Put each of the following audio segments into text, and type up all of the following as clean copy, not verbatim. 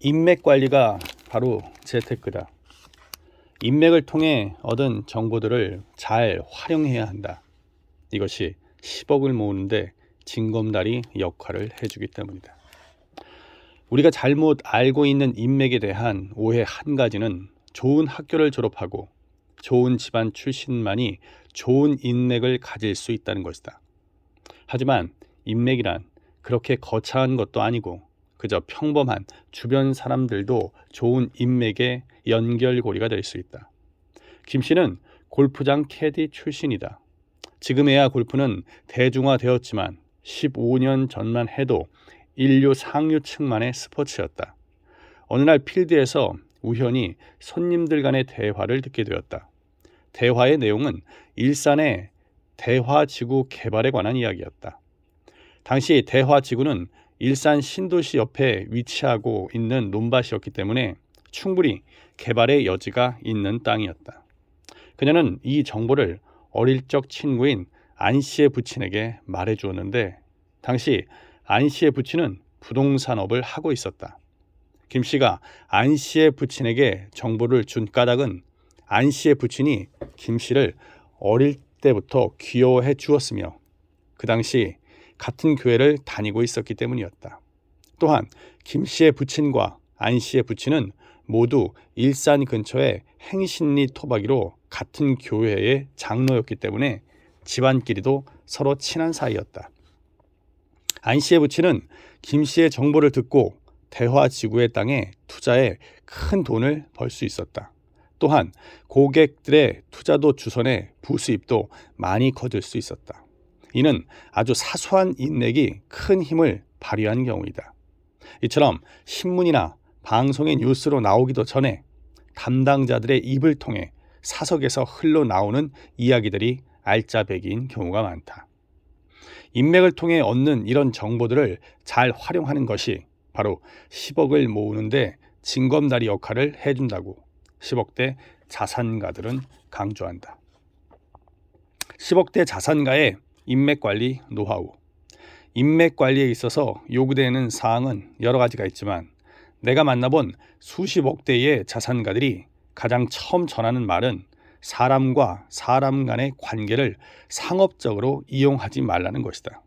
인맥 관리가 바로 재테크다. 인맥을 통해 얻은 정보들을 잘 활용해야 한다. 이것이 10억을 모으는데 징검다리 역할을 해주기 때문이다. 우리가 잘못 알고 있는 인맥에 대한 오해 한 가지는 좋은 학교를 졸업하고 좋은 집안 출신만이 좋은 인맥을 가질 수 있다는 것이다. 하지만 인맥이란 그렇게 거창한 것도 아니고 그저 평범한 주변 사람들도 좋은 인맥의 연결고리가 될 수 있다. 김 씨는 골프장 캐디 출신이다. 지금에야 골프는 대중화되었지만 15년 전만 해도 인류 상류층만의 스포츠였다. 어느 날 필드에서 우연히 손님들 간의 대화를 듣게 되었다. 대화의 내용은 일산의 대화지구 개발에 관한 이야기였다. 당시 대화지구는 일산 신도시 옆에 위치하고 있는 논밭이었기 때문에 충분히 개발의 여지가 있는 땅이었다. 그녀는 이 정보를 어릴 적 친구인 안 씨의 부친에게 말해주었는데 당시 안 씨의 부친은 부동산업을 하고 있었다. 김 씨가 안 씨의 부친에게 정보를 준 까닭은 안 씨의 부친이 김 씨를 어릴 때부터 귀여워해 주었으며 그 당시 같은 교회를 다니고 있었기 때문이었다. 또한 김 씨의 부친과 안 씨의 부친은 모두 일산 근처의 행신리 토박이로 같은 교회의 장로였기 때문에 집안끼리도 서로 친한 사이였다. 안 씨의 부친은 김 씨의 정보를 듣고 대화지구의 땅에 투자해 큰 돈을 벌 수 있었다. 또한 고객들의 투자도 주선해 부수입도 많이 거둘 수 있었다. 이는 아주 사소한 인맥이 큰 힘을 발휘한 경우이다. 이처럼 신문이나 방송의 뉴스로 나오기도 전에 담당자들의 입을 통해 사석에서 흘러나오는 이야기들이 알짜배기인 경우가 많다. 인맥을 통해 얻는 이런 정보들을 잘 활용하는 것이 바로 10억을 모으는데 징검다리 역할을 해준다고 10억대 자산가들은 강조한다. 10억대 자산가의 인맥관리 노하우. 인맥관리에 있어서 요구되는 사항은 여러 가지가 있지만 내가 만나본 수십억 대의 자산가들이 가장 처음 전하는 말은 사람과 사람 간의 관계를 상업적으로 이용하지 말라는 것이다.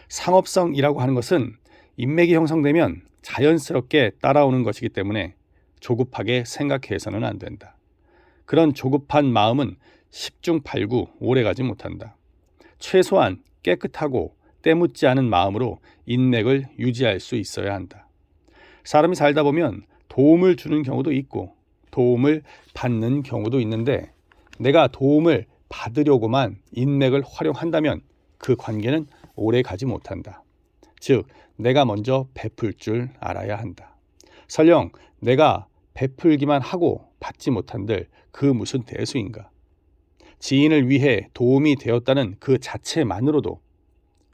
상업성이라고 하는 것은 인맥이 형성되면 자연스럽게 따라오는 것이기 때문에 조급하게 생각해서는 안 된다. 그런 조급한 마음은 10중 8구 오래가지 못한다. 최소한 깨끗하고 때묻지 않은 마음으로 인맥을 유지할 수 있어야 한다. 사람이 살다 보면 도움을 주는 경우도 있고 도움을 받는 경우도 있는데 내가 도움을 받으려고만 인맥을 활용한다면 그 관계는 오래 가지 못한다. 즉, 내가 먼저 베풀 줄 알아야 한다. 설령 내가 베풀기만 하고 받지 못한들 그 무슨 대수인가. 지인을 위해 도움이 되었다는 그 자체만으로도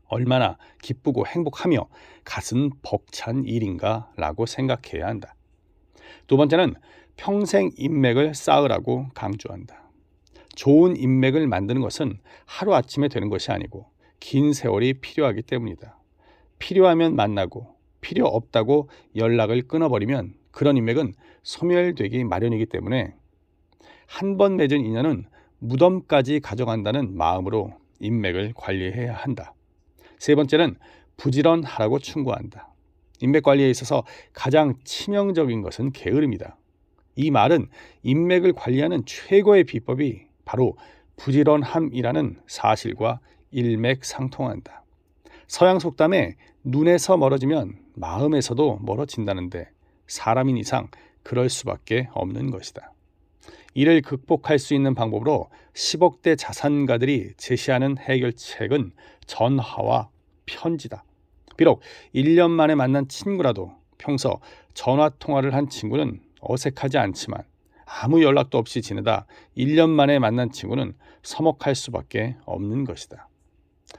얼마나 기쁘고 행복하며 가슴 벅찬 일인가 라고 생각해야 한다. 두 번째는 평생 인맥을 쌓으라고 강조한다. 좋은 인맥을 만드는 것은 하루아침에 되는 것이 아니고 긴 세월이 필요하기 때문이다. 필요하면 만나고 필요 없다고 연락을 끊어버리면 그런 인맥은 소멸되기 마련이기 때문에 한 번 맺은 인연은 무덤까지 가져간다는 마음으로 인맥을 관리해야 한다. 세 번째는 부지런하라고 충고한다. 인맥 관리에 있어서 가장 치명적인 것은 게으름이다. 이 말은 인맥을 관리하는 최고의 비법이 바로 부지런함이라는 사실과 일맥상통한다. 서양 속담에 눈에서 멀어지면 마음에서도 멀어진다는데 사람인 이상 그럴 수밖에 없는 것이다. 이를 극복할 수 있는 방법으로 10억대 자산가들이 제시하는 해결책은 전화와 편지다. 비록 1년 만에 만난 친구라도 평소 전화통화를 한 친구는 어색하지 않지만 아무 연락도 없이 지내다 1년 만에 만난 친구는 서먹할 수밖에 없는 것이다.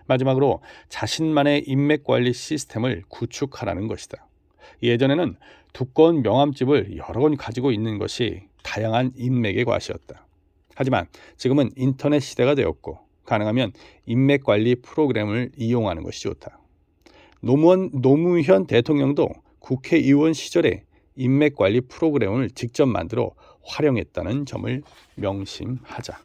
마지막으로 자신만의 인맥관리 시스템을 구축하라는 것이다. 예전에는 두꺼운 명함집을 여러 권 가지고 있는 것이 다양한 인맥의 과시였다. 하지만 지금은 인터넷 시대가 되었고 가능하면 인맥관리 프로그램을 이용하는 것이 좋다. 노무현 대통령도 국회의원 시절에 인맥 관리 프로그램을 직접 만들어 활용했다는 점을 명심하자.